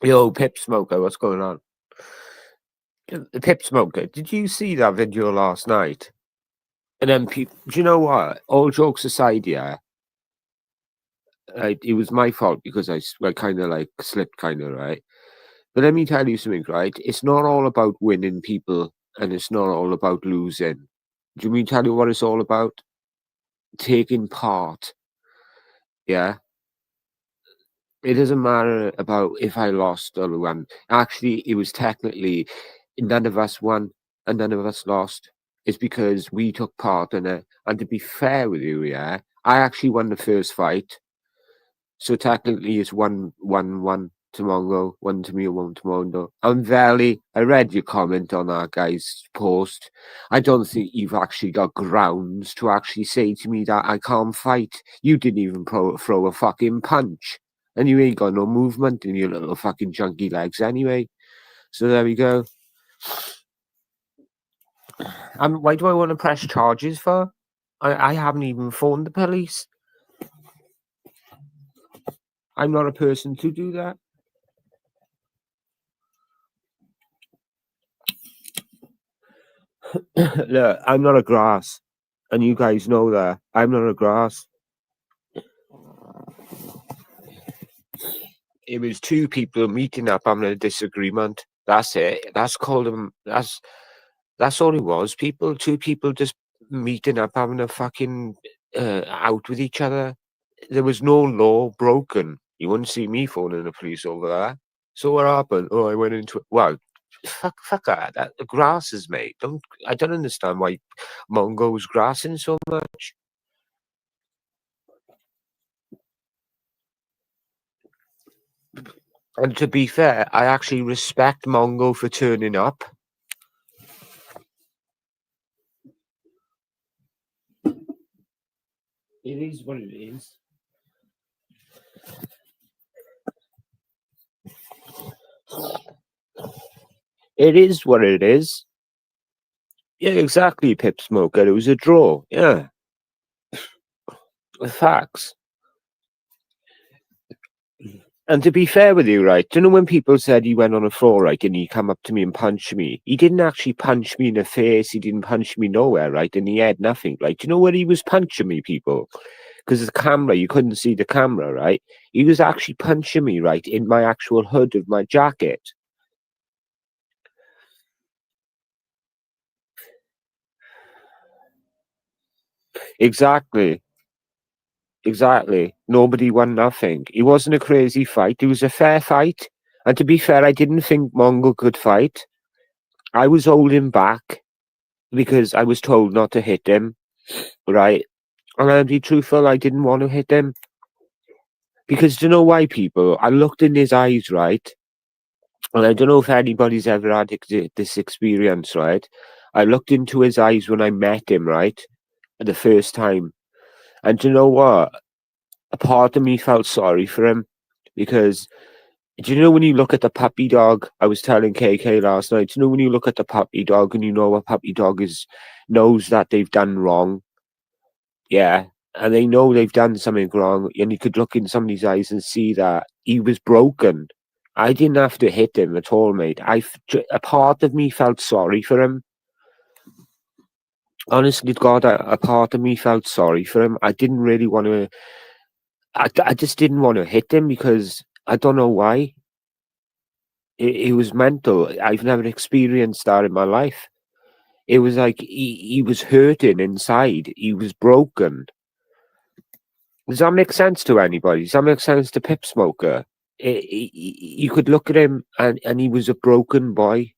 Yo, Pip Smoker, what's going on? Pip Smoker, did you see that video last night? And then people, do you know what? All jokes aside, yeah, it was my fault because I kind of like slipped, kind of, right? But let me tell you something, right? It's not all about winning people, and it's not all about losing. Do you mean tell you what it's all about? Taking part, yeah. It doesn't matter about if I lost or won. Actually, it was technically none of us won and none of us lost. It's because we took part in it. And to be fair with you, yeah, I actually won the first fight. So technically it's 1-1 to Mongo, 1 to me and 1 to Mondo. And Veli, I read your comment on that guy's post. I don't think you've actually got grounds to actually say to me that I can't fight. You didn't even throw a fucking punch. And you ain't got no movement in your little fucking chunky legs anyway. So there we go. Why do I want to press charges for? I haven't even phoned the police. I'm not a person to do that. Look, I'm not a grass. And you guys know that. I'm not a grass. It was two people meeting up having a disagreement. That's it. That's called them. That's all it was. Two people just meeting up having a fucking out with each other. There was no law broken. You wouldn't see me phoning the police over that. So what happened? Oh, I went into it. Well, fuck that. The grass is made. I don't understand why Mongo's grassing so much. And to be fair, I actually respect Mongo for turning up. It is what it is. It is what it is. Yeah, exactly, Pip Smoker. It was a draw. Yeah. The facts. And to be fair with you, right, do you know when people said he went on a floor, right, and he come up to me and punched me? He didn't actually punch me in the face. He didn't punch me nowhere, right? In the head, nothing. Like, do you know where he was punching me, people? Because the camera, you couldn't see the camera, right? He was actually punching me, right, in my actual hood of my jacket. Exactly. Exactly. Nobody won nothing. It wasn't a crazy fight. It was a fair fight. And to be fair, I didn't think Mongo could fight. I was holding back because I was told not to hit him, right? And I'll be truthful, I didn't want to hit him. Because do you know why, people? I looked in his eyes, right? And I don't know if anybody's ever had this experience, right? I looked into his eyes when I met him, right? The first time. And do you know what? A part of me felt sorry for him because do you know when you look at the puppy dog? I was telling KK last night. Do you know when you look at the puppy dog and you know a puppy dog knows that they've done wrong? Yeah, and they know they've done something wrong, and you could look in somebody's eyes and see that he was broken. I didn't have to hit him at all, mate. A part of me felt sorry for him. Honestly, God, a part of me felt sorry for him. I didn't really want to. I just didn't want to hit him because I don't know why. It was mental. I've never experienced that in my life. It was like he was hurting inside. He was broken. Does that make sense to anybody? Does that make sense to Pip Smoker? You could look at him and he was a broken boy.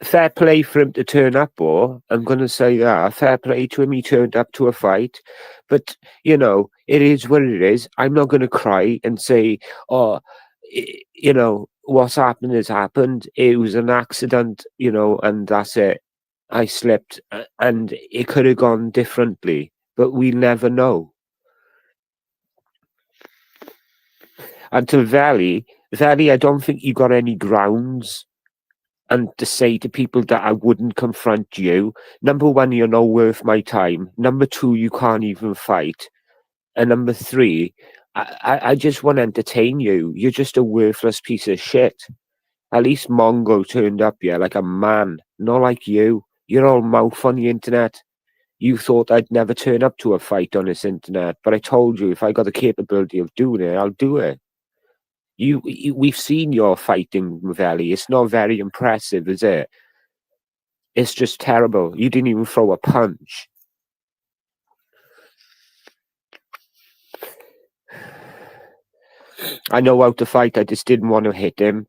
fair play for him to turn up, or I'm going to say that. Fair play to him. He turned up to a fight. But, you know, it is what it is. I'm not going to cry and say, oh, you know, what's happened has happened. It was an accident, you know, and that's it. I slipped and it could have gone differently, but we never know. And to Veli, I don't think you got any grounds and to say to people that I wouldn't confront you. Number one, you're not worth my time. Number two, you can't even fight. And number three, I just want to entertain you. You're just a worthless piece of shit. At least Mongo turned up here like a man, not like you. You're all mouth on the internet. You thought I'd never turn up to a fight on this internet, but I told you if I got the capability of doing it, I'll do it. We've seen your fighting, Veli. It's not very impressive, is it? It's just terrible. You didn't even throw a punch. I know how to fight. I just didn't want to hit him.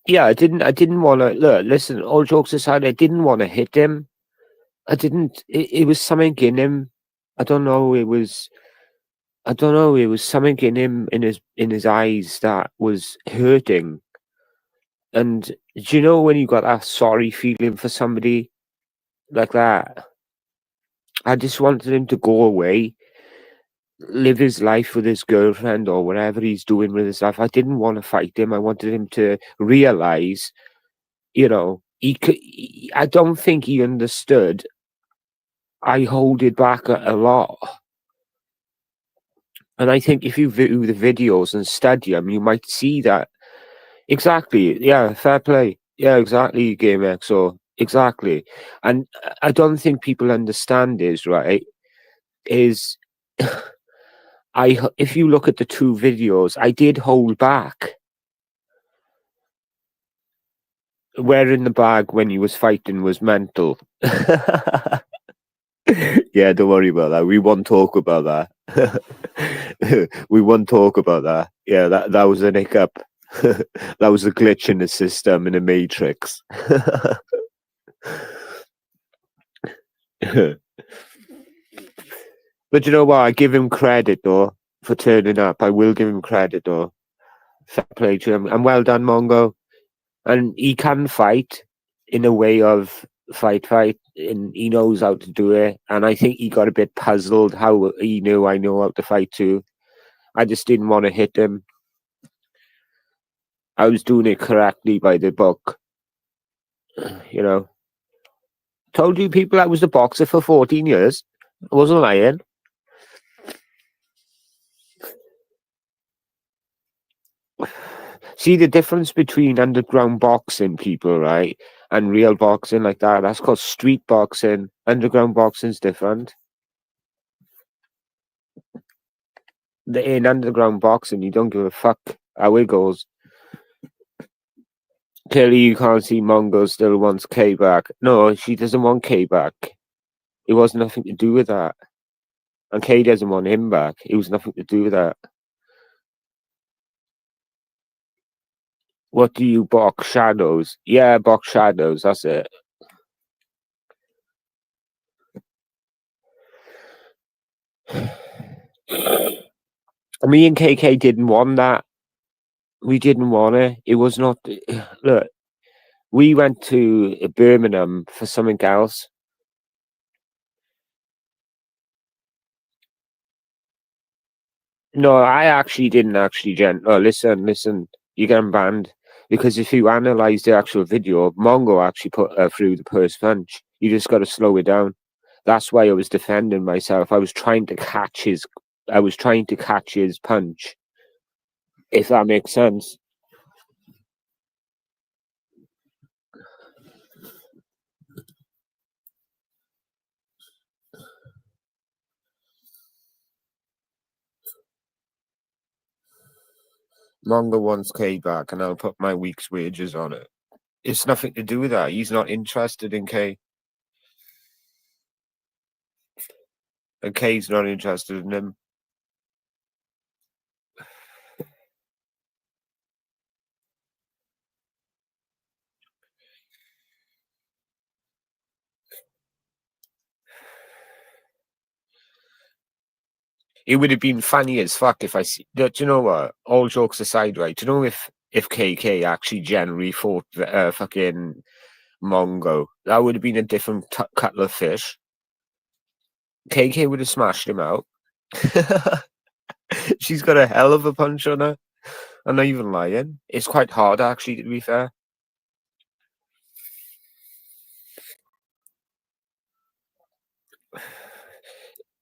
Yeah, I didn't want to look. Listen, all jokes aside, I didn't want to hit him. I didn't. It was something in him. I don't know. It was. I don't know. It was something in him, in his eyes that was hurting. And do you know when you got that sorry feeling for somebody like that? I just wanted him to go away, live his life with his girlfriend or whatever he's doing with his life. I didn't want to fight him. I wanted him to realize, you know, he could. I don't think he understood. I hold it back a lot, and I think if you view the videos and study them, you might see that exactly. Yeah, fair play. Yeah, exactly. Game XO. Exactly, and I don't think people understand is right. Is if you look at the two videos, I did hold back. Wearing the bag when he was fighting was mental. Yeah, don't worry about that. We won't talk about that. We won't talk about that. Yeah, that was an hiccup. That was a glitch in the system in the matrix. But you know what? I give him credit though for turning up. I will give him credit though. Fair play to him. And well done, Mongo. And he can fight in a way of fight, and he knows how to do it. And I think he got a bit puzzled how he knew I know how to fight too. I just didn't want to hit him. I was doing it correctly by the book, you know. Told you people I was a boxer for 14 years. I wasn't lying. See the difference between underground boxing, people, right? And real boxing like that. That's called street boxing. Underground boxing's different. In underground boxing, you don't give a fuck how it goes. Clearly, you can't see Mongo still wants K back. No, she doesn't want K back. It was nothing to do with that. And K doesn't want him back. It was nothing to do with that. What do you box? Shadows? Yeah, box shadows. That's it. Me and KK didn't want that. We didn't want it. It was not. Look, we went to Birmingham for something else. No, I actually didn't actually, Jen. Oh, listen. You're getting banned because if you analyze the actual video, Mongo actually put through the first punch. You just got to slow it down. That's why I was defending myself. I was trying to catch his. I was trying to catch his punch. If that makes sense. Mongo wants K back, and I'll put my week's wages on it. It's nothing to do with that. He's not interested in K, and K's not interested in him. It would have been funny as fuck if I see. Do you know what? All jokes aside, right? Do you know if KK actually generally fought fucking Mongo, that would have been a different kettle of fish. KK would have smashed him out. She's got a hell of a punch on her. I'm not even lying. It's quite hard, actually, to be fair.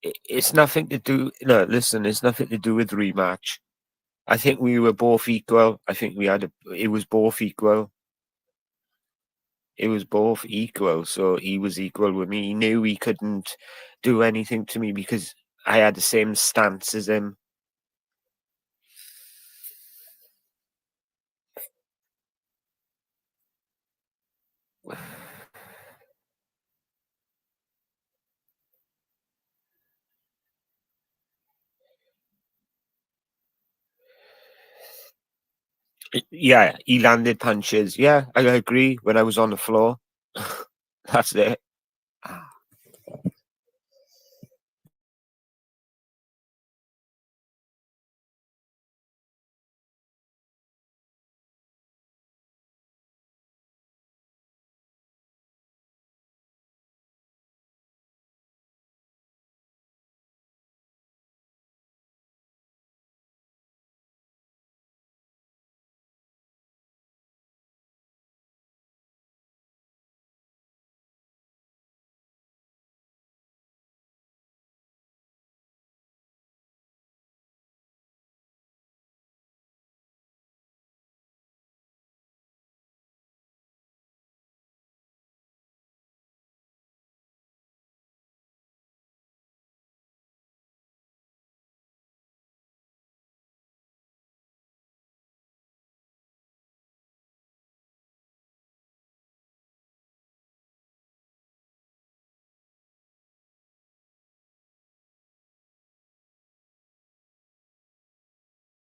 It's nothing to do. No, listen, it's nothing to do with rematch. I think we were both equal. I think we had it was both equal. It was both equal. So he was equal with me. He knew he couldn't do anything to me because I had the same stance as him. Yeah, he landed punches. Yeah, I agree. When I was on the floor, that's it.